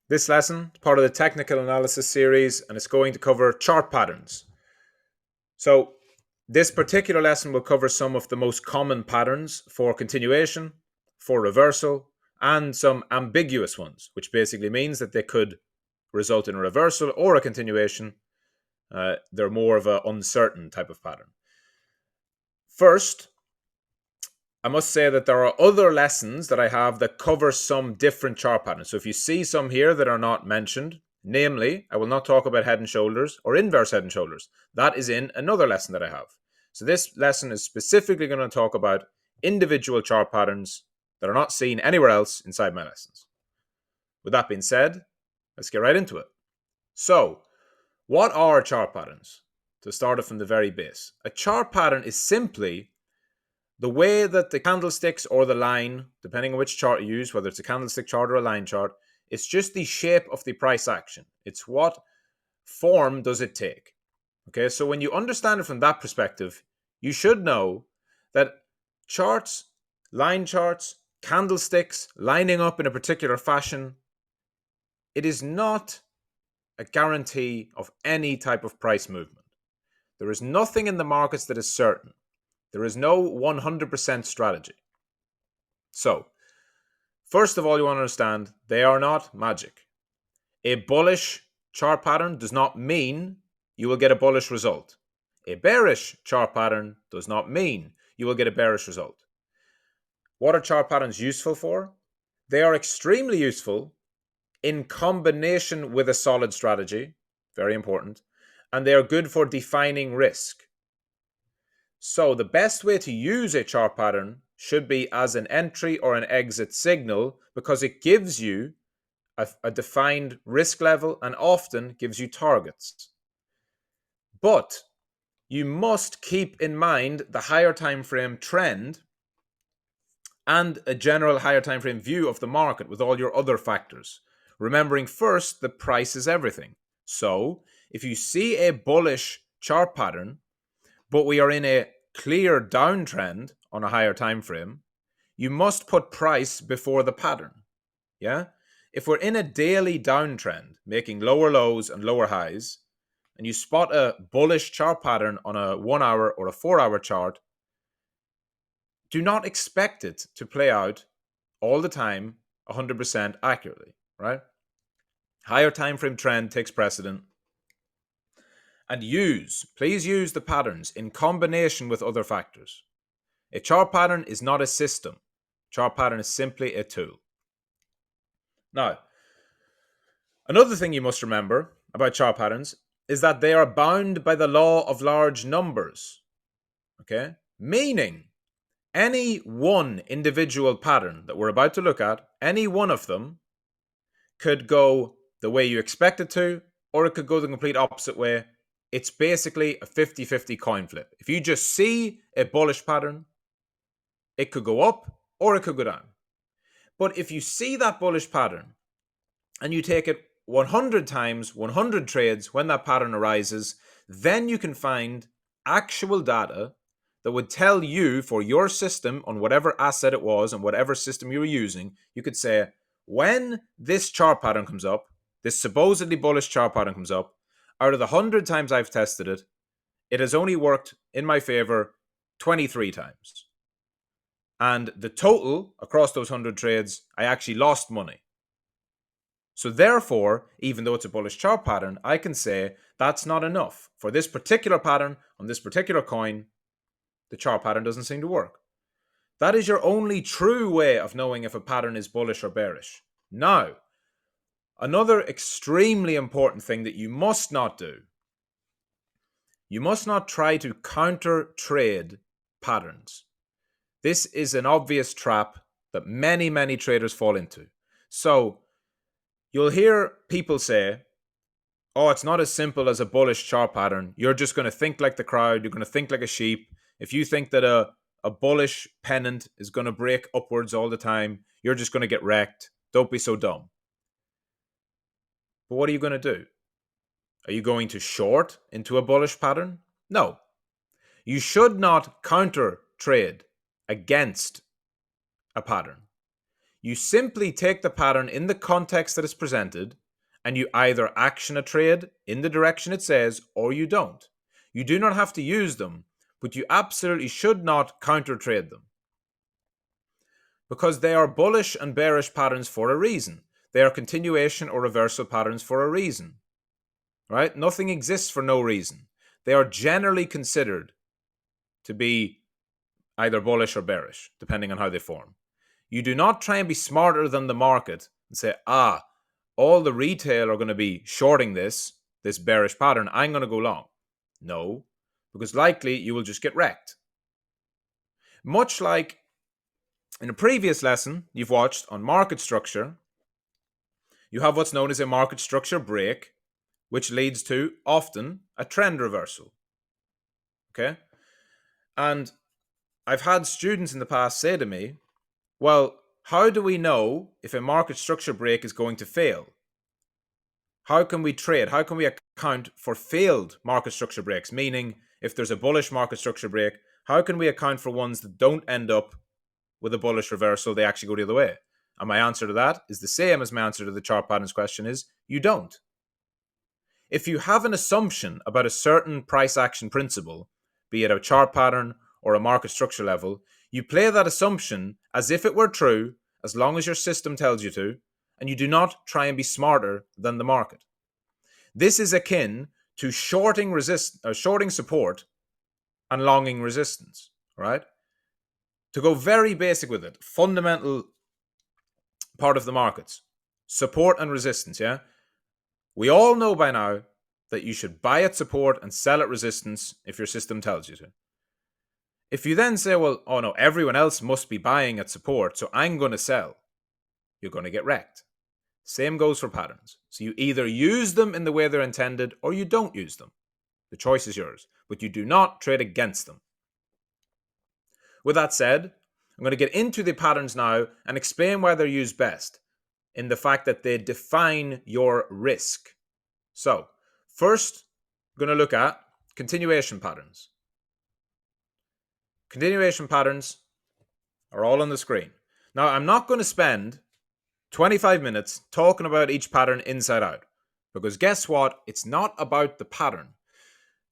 This lesson is part of the technical analysis series and it's going to cover chart patterns. So this particular lesson will cover some of the most common patterns for continuation, for reversal, and some ambiguous ones, which basically means that they could result in a reversal or a continuation. They're more of an uncertain type of pattern. First, I must say that there are other lessons that I have that cover some different chart patterns. So if you see some here that are not mentioned, namely, I will not talk about head and shoulders or inverse head and shoulders. That is in another lesson that I have. So this lesson is specifically going to talk about individual chart patterns that are not seen anywhere else inside my lessons. With that being said, let's get right into it. So, what are chart patterns? To start it from the very base. A chart pattern is simply the way that the candlesticks or the line, depending on which chart you use, whether it's a candlestick chart or a line chart, it's just the shape of the price action. It's what form does it take. Okay, so when you understand it from that perspective, you should know that charts, line charts, candlesticks lining up in a particular fashion, it is not a guarantee of any type of price movement. There is nothing in the markets that is certain. There is no 100% strategy. So, first of all, you want to understand they are not magic. A bullish chart pattern does not mean you will get a bullish result. A bearish chart pattern does not mean you will get a bearish result. What are chart patterns useful for? They are extremely useful in combination with a solid strategy, very important, and they are good for defining risk. So the best way to use a chart pattern should be as an entry or an exit signal because it gives you a defined risk level and often gives you targets. But you must keep in mind the higher time frame trend and a general higher time frame view of the market with all your other factors. Remembering first, the price is everything. So if you see a bullish chart pattern, but we are in a clear downtrend on a higher time frame, you must put price before the pattern. Yeah? If we're in a daily downtrend, making lower lows and lower highs, and you spot a bullish chart pattern on a 1 hour or a 4 hour chart, do not expect it to play out all the time 100% accurately, right? Higher time frame trend takes precedent. And please use the patterns in combination with other factors. A chart pattern is not a system. Chart pattern is simply a tool. Now, another thing you must remember about chart patterns is that they are bound by the law of large numbers. Okay? Meaning, any one individual pattern that we're about to look at, any one of them could go the way you expect it to, or it could go the complete opposite way. It's basically a 50-50 coin flip. If you just see a bullish pattern, it could go up or it could go down. But if you see that bullish pattern and you take it 100 times, 100 trades when that pattern arises, then you can find actual data that would tell you for your system on whatever asset it was and whatever system you were using, you could say, when this chart pattern comes up, this supposedly bullish chart pattern comes up, out of the 100 times I've tested it, it has only worked in my favor 23 times. And the total across those 100 trades, I actually lost money. So therefore, even though it's a bullish chart pattern, I can say that's not enough. For this particular pattern on this particular coin, the chart pattern doesn't seem to work. That is your only true way of knowing if a pattern is bullish or bearish. Now, another extremely important thing that you must not do, you must not try to counter trade patterns. This is an obvious trap that many, many traders fall into. So you'll hear people say, oh, it's not as simple as a bullish chart pattern. You're just going to think like the crowd. You're going to think like a sheep. If you think that a bullish pennant is going to break upwards all the time, you're just going to get wrecked. Don't be so dumb. But what are you going to do? Are you going to short into a bullish pattern? No. You should not counter trade against a pattern. You simply take the pattern in the context that is presented, and you either action a trade in the direction it says, or you don't. You do not have to use them, but you absolutely should not counter trade them, because they are bullish and bearish patterns for a reason. They are continuation or reversal patterns for a reason. Right? Nothing exists for no reason. They are generally considered to be either bullish or bearish, depending on how they form. You do not try and be smarter than the market and say, all the retail are going to be shorting this bearish pattern, I'm going to go long. No, because likely you will just get wrecked. Much like in a previous lesson you've watched on market structure, you have what's known as a market structure break, which leads to often a trend reversal. Okay? And I've had students in the past say to me, well, how do we know if a market structure break is going to fail? How can we trade? How can we account for failed market structure breaks? Meaning, if there's a bullish market structure break, how can we account for ones that don't end up with a bullish reversal, they actually go the other way? And my answer to that is the same as my answer to the chart patterns question is, you don't. If you have an assumption about a certain price action principle, be it a chart pattern or a market structure level, you play that assumption as if it were true, as long as your system tells you to, and you do not try and be smarter than the market. This is akin to shorting support and longing resistance, right? To go very basic with it, fundamental part of the markets, support and resistance, yeah? We all know by now that you should buy at support and sell at resistance if your system tells you to. If you then say, well, oh no, everyone else must be buying at support, so I'm going to sell, you're going to get wrecked. Same goes for patterns. So you either use them in the way they're intended or you don't use them. The choice is yours, but you do not trade against them. With that said, I'm going to get into the patterns now and explain why they're used best, in the fact that they define your risk. So, first, I'm going to look at continuation patterns. Continuation patterns are all on the screen. Now, I'm not going to spend 25 minutes talking about each pattern inside out, because guess what? It's not about the pattern.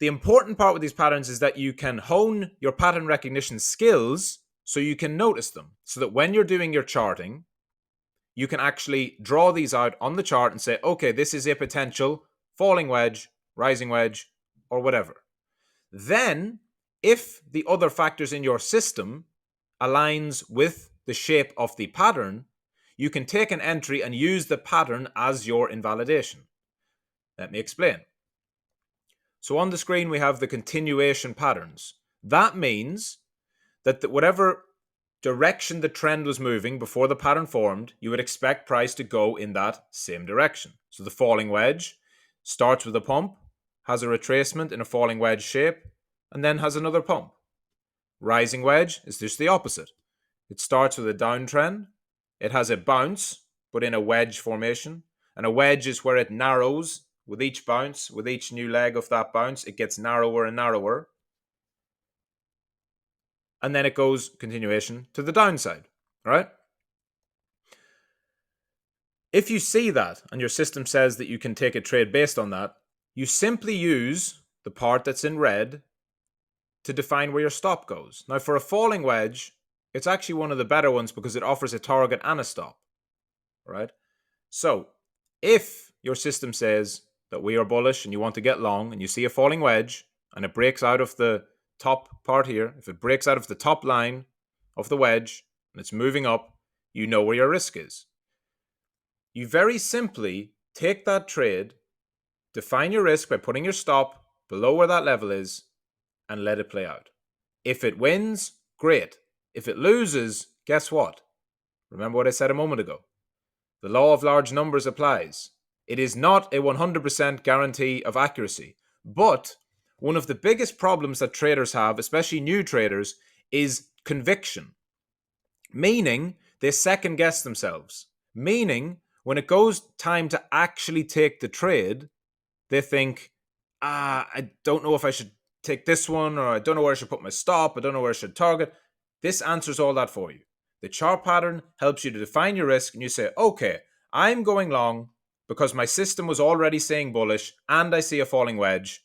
The important part with these patterns is that you can hone your pattern recognition skills so you can notice them, so that when you're doing your charting, you can actually draw these out on the chart and say, okay, this is a potential falling wedge, rising wedge, or whatever. Then, if the other factors in your system aligns with the shape of the pattern, you can take an entry and use the pattern as your invalidation. Let me explain. So on the screen, we have the continuation patterns. That means that whatever direction the trend was moving before the pattern formed, you would expect price to go in that same direction. So the falling wedge starts with a pump, has a retracement in a falling wedge shape, and then has another pump. Rising wedge is just the opposite. It starts with a downtrend, it has a bounce, but in a wedge formation, and a wedge is where it narrows with each bounce, with each new leg of that bounce, it gets narrower and narrower. And then it goes, continuation, to the downside, right? If you see that and your system says that you can take a trade based on that, you simply use the part that's in red to define where your stop goes. Now, for a falling wedge, it's actually one of the better ones because it offers a target and a stop, right? So, if your system says that we are bullish and you want to get long and you see a falling wedge and it breaks out of the top part here, if it breaks out of the top line of the wedge and it's moving up, you know where your risk is. You very simply take that trade, define your risk by putting your stop below where that level is, and let it play out. If it wins, great. If it loses, guess what? Remember what I said a moment ago. The law of large numbers applies. It is not a 100% guarantee of accuracy, but one of the biggest problems that traders have, especially new traders, is conviction. Meaning, they second guess themselves. Meaning, when it goes time to actually take the trade, they think, I don't know if I should take this one, or I don't know where I should put my stop, I don't know where I should target. This answers all that for you. The chart pattern helps you to define your risk, and you say, okay, I'm going long because my system was already saying bullish and I see a falling wedge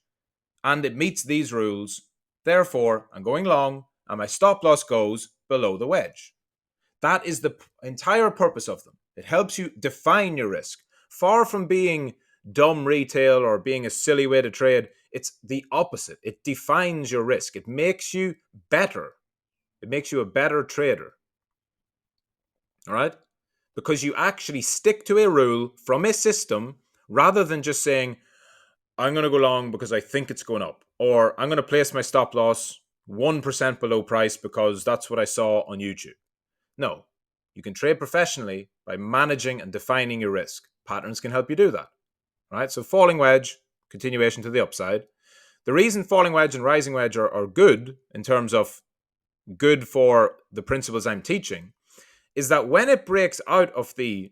and it meets these rules. Therefore, I'm going long and my stop loss goes below the wedge. That is the entire purpose of them. It helps you define your risk. Far from being dumb retail or being a silly way to trade, it's the opposite. It defines your risk. It makes you better. It makes you a better trader. All right? Because you actually stick to a rule from a system rather than just saying, I'm going to go long because I think it's going up, or I'm going to place my stop loss 1% below price because that's what I saw on YouTube. No, you can trade professionally by managing and defining your risk. Patterns can help you do that. All right? So falling wedge, continuation to the upside. The reason falling wedge and rising wedge are good in terms of good for the principles I'm teaching is that when it breaks out of the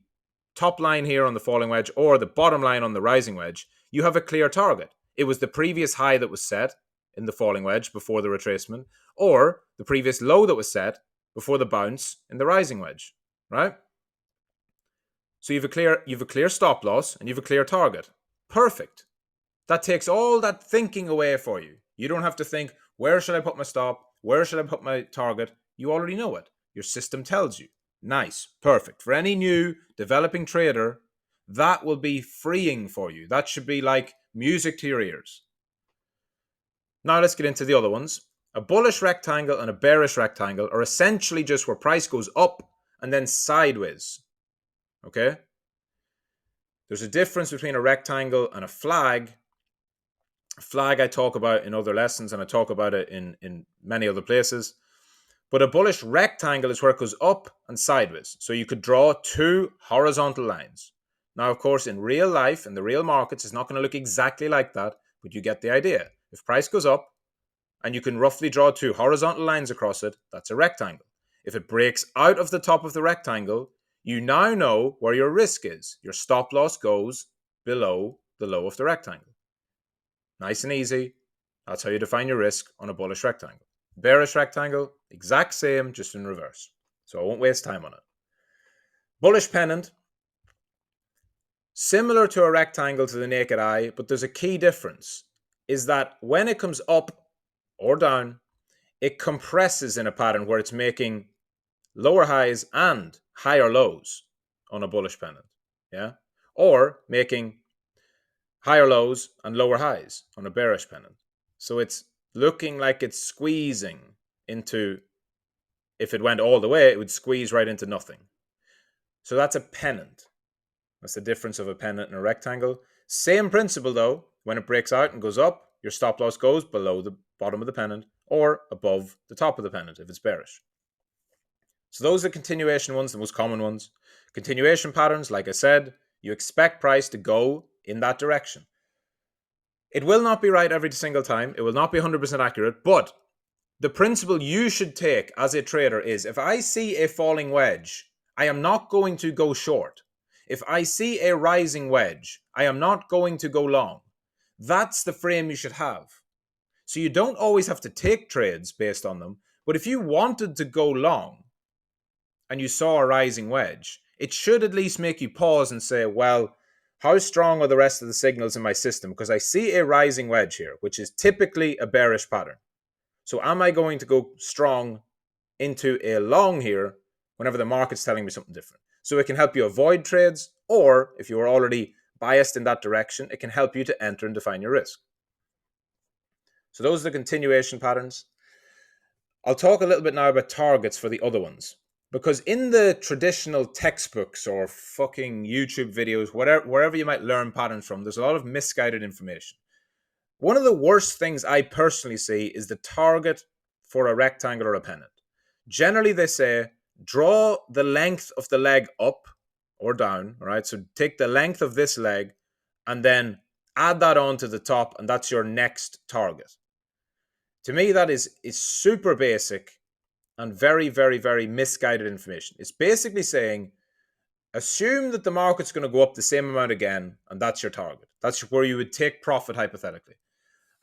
top line here on the falling wedge or the bottom line on the rising wedge, you have a clear target. It was the previous high that was set in the falling wedge before the retracement, or the previous low that was set before the bounce in the rising wedge, right? So you have a clear stop loss and you have a clear target. Perfect. That takes all that thinking away for you. You don't have to think, where should I put my stop? Where should I put my target? You already know it. Your system tells you. Nice. Perfect. For any new developing trader, that will be freeing for you. That should be like music to your ears. Now let's get into the other ones. A bullish rectangle and a bearish rectangle are essentially just where price goes up and then sideways. Okay? There's a difference between a rectangle and a flag. A flag I talk about in other lessons, and I talk about it in many other places. But a bullish rectangle is where it goes up and sideways. So you could draw two horizontal lines. Now, of course, in real life, in the real markets, it's not going to look exactly like that, but you get the idea. If price goes up and you can roughly draw two horizontal lines across it, that's a rectangle. If it breaks out of the top of the rectangle, you now know where your risk is. Your stop loss goes below the low of the rectangle. Nice and easy. That's how you define your risk on a bullish rectangle. Bearish rectangle, exact same, just in reverse. So I won't waste time on it. Bullish pennant, similar to a rectangle to the naked eye, but there's a key difference, is that when it comes up or down, it compresses in a pattern where it's making lower highs and higher lows on a bullish pennant, yeah? Or making higher lows and lower highs on a bearish pennant. So it's looking like it's squeezing into, if it went all the way, it would squeeze right into nothing. So that's a pennant. That's the difference of a pennant and a rectangle. Same principle though, when it breaks out and goes up, your stop loss goes below the bottom of the pennant or above the top of the pennant if it's bearish. So those are continuation ones, the most common ones. Continuation patterns, like I said, you expect price to go in that direction. It will not be right every single time. It will not be 100% accurate, but the principle you should take as a trader is, if I see a falling wedge, I am not going to go short. If I see a rising wedge, I am not going to go long. That's the frame you should have. So you don't always have to take trades based on them, but if you wanted to go long and you saw a rising wedge, it should at least make you pause and say, well, how strong are the rest of the signals in my system? Because I see a rising wedge here, which is typically a bearish pattern. So am I going to go strong into a long here whenever the market's telling me something different? So it can help you avoid trades, or if you are already biased in that direction, it can help you to enter and define your risk. So those are the continuation patterns. I'll talk a little bit now about targets for the other ones. Because in the traditional textbooks or fucking YouTube videos, wherever you might learn patterns from, there's a lot of misguided information. One of the worst things I personally see is the target for a rectangle or a pennant. Generally, they say, draw the length of the leg up or down, all right? So take the length of this leg and then add that on to the top, and that's your next target. To me, that is super basic and very, very, very misguided information. It's basically saying, assume that the market's going to go up the same amount again, and that's your target. That's where you would take profit hypothetically.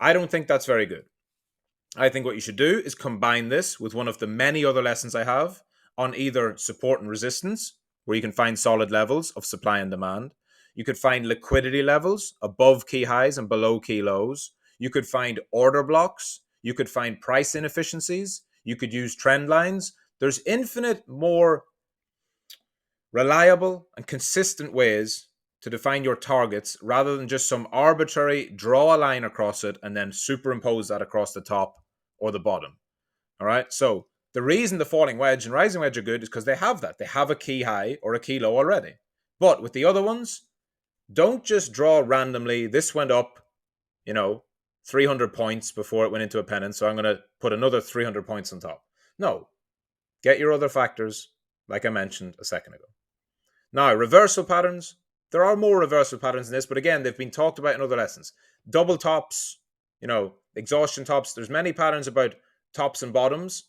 I don't think that's very good. I think what you should do is combine this with one of the many other lessons I have, on either support and resistance, where you can find solid levels of supply and demand. You could find liquidity levels above key highs and below key lows. You could find order blocks. You could find price inefficiencies. You could use trend lines. There's infinite more reliable and consistent ways to define your targets rather than just some arbitrary draw a line across it and then superimpose that across the top or the bottom. All right. So the reason the falling wedge and rising wedge are good is because they have that. They have a key high or a key low already. But with the other ones, don't just draw randomly. This went up, 300 points before it went into a pennant, so I'm going to put another 300 points on top. No. Get your other factors, like I mentioned a second ago. Now, reversal patterns. There are more reversal patterns in this, but again, they've been talked about in other lessons. Double tops, exhaustion tops. There's many patterns about tops and bottoms,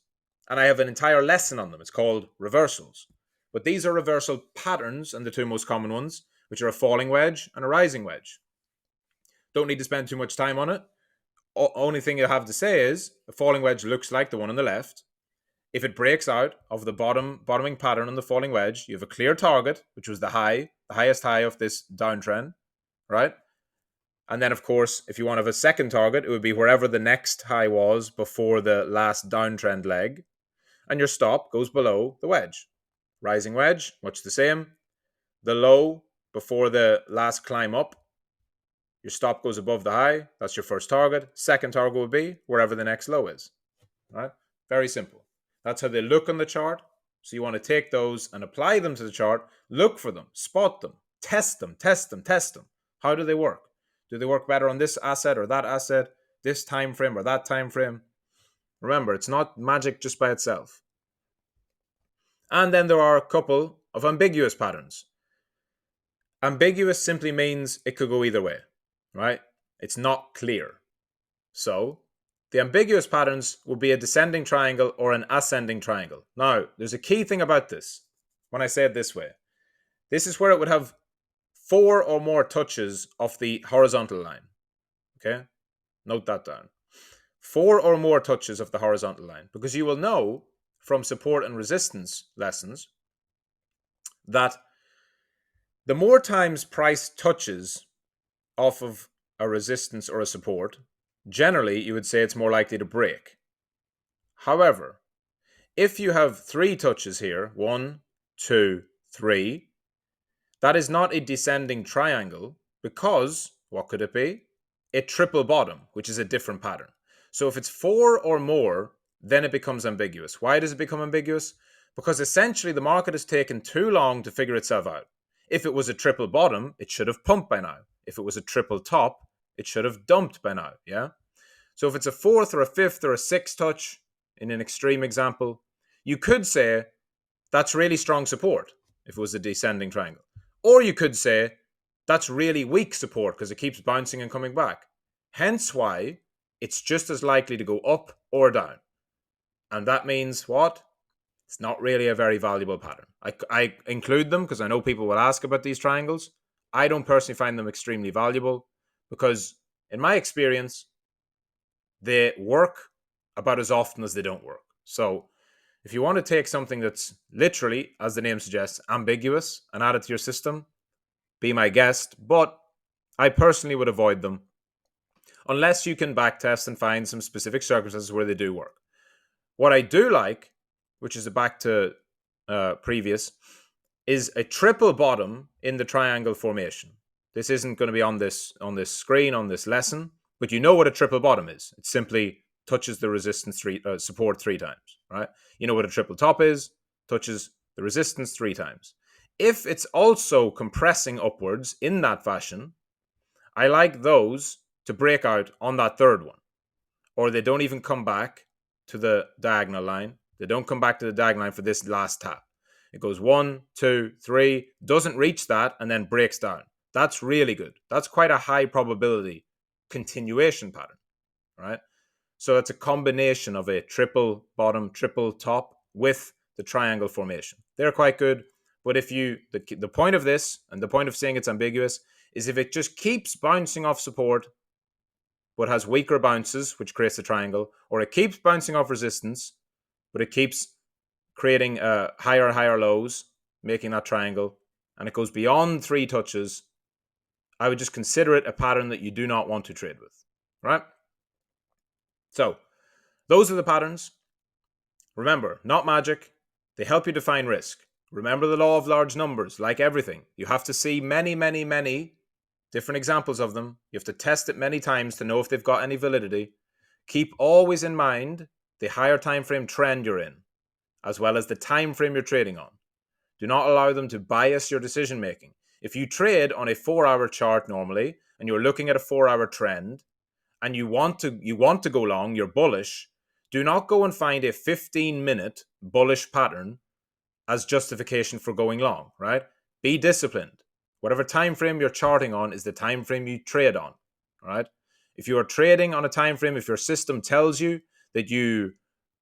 and I have an entire lesson on them. It's called reversals. But these are reversal patterns, and the two most common ones, which are a falling wedge and a rising wedge. Don't need to spend too much time on it. Only thing you have to say is a falling wedge looks like the one on the left. If it breaks out of the bottoming pattern on the falling wedge, you have a clear target, which was the highest high of this downtrend, right? And then, of course, if you want to have a second target, it would be wherever the next high was before the last downtrend leg. And your stop goes below the wedge. Rising wedge, much the same. The low before the last climb up, your stop goes above the high. That's your first target. Second target would be wherever the next low is, right? Very simple. That's how they look on the chart. So you want to take those and apply them to the chart. Look for them, spot them, test them. How do they work? Do they work better on this asset or that asset, this time frame or that time frame? Remember, it's not magic just by itself. And then there are a couple of ambiguous patterns. Ambiguous simply means it could go either way, right? It's not clear. So the ambiguous patterns will be a descending triangle or an ascending triangle. Now, there's a key thing about this. When I say it this way, this is where it would have 4 or more touches of the horizontal line. Okay? Note that down. 4 or more touches of the horizontal line. Because you will know from support and resistance lessons that the more times price touches off of a resistance or a support, generally, you would say it's more likely to break. However, if you have 3 touches here, 1, 2, 3, that is not a descending triangle because, what could it be? A triple bottom, which is a different pattern. So if it's 4 or more, then it becomes ambiguous. Why does it become ambiguous? Because essentially the market has taken too long to figure itself out. If it was a triple bottom, it should have pumped by now. If it was a triple top, it should have dumped by now, yeah? So if it's a 4th or a 5th or a 6th touch, in an extreme example, you could say that's really strong support if it was a descending triangle. Or you could say that's really weak support because it keeps bouncing and coming back. Hence why it's just as likely to go up or down. And that means what? It's not really a very valuable pattern. I include them because I know people will ask about these triangles. I don't personally find them extremely valuable because, in my experience, they work about as often as they don't work. So if you want to take something that's literally, as the name suggests, ambiguous and add it to your system, be my guest. But I personally would avoid them unless you can backtest and find some specific circumstances where they do work. What I do like, which is back to previous, is a triple bottom in the triangle formation. This isn't going to be on this screen, on this lesson, but you know what a triple bottom is. It simply touches the resistance support 3 times, right? You know what a triple top is, touches the resistance 3 times. If it's also compressing upwards in that fashion, I like those to break out on that third one. Or they don't even come back to the diagonal line. They don't come back to the diagonal line for this last tap. It goes 1, 2, 3, doesn't reach that, and then breaks down. That's really good. That's quite a high probability continuation pattern, right? So it's a combination of a triple bottom, triple top with the triangle formation. They're quite good. But if you, the point of this, and the point of saying it's ambiguous, is if it just keeps bouncing off support, but has weaker bounces, which creates a triangle, or it keeps bouncing off resistance, but it keeps creating higher lows, making that triangle, and it goes beyond 3 touches, I would just consider it a pattern that you do not want to trade with, right? So those are the patterns. Remember, not magic. They help you define risk. Remember the law of large numbers. Like everything, you have to see many different examples of them. You have to test it many times to know if they've got any validity. Keep always in mind the higher time frame trend you're in, as well as the time frame you're trading on. Do not allow them to bias your decision making. If you trade on a 4-hour chart normally, and you're looking at a 4-hour trend, and you want to go long, you're bullish, do not go and find a 15-minute bullish pattern as justification for going long, right? Be disciplined. Whatever time frame you're charting on is the time frame you trade on, right? If you are trading on a time frame, if your system tells you that you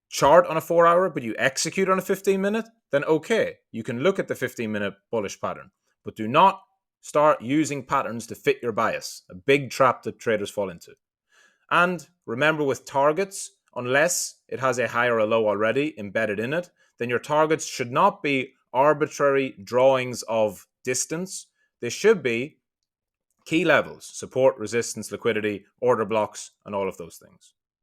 chart on a 4-hour but you execute on a 15-minute, then okay, you can look at the 15-minute bullish pattern, but do not start using patterns to fit your bias, a big trap that traders fall into. And remember, with targets, unless it has a high or a low already embedded in it, then your targets should not be arbitrary drawings of distance. They should be key levels: support, resistance, liquidity, order blocks, and all of those things.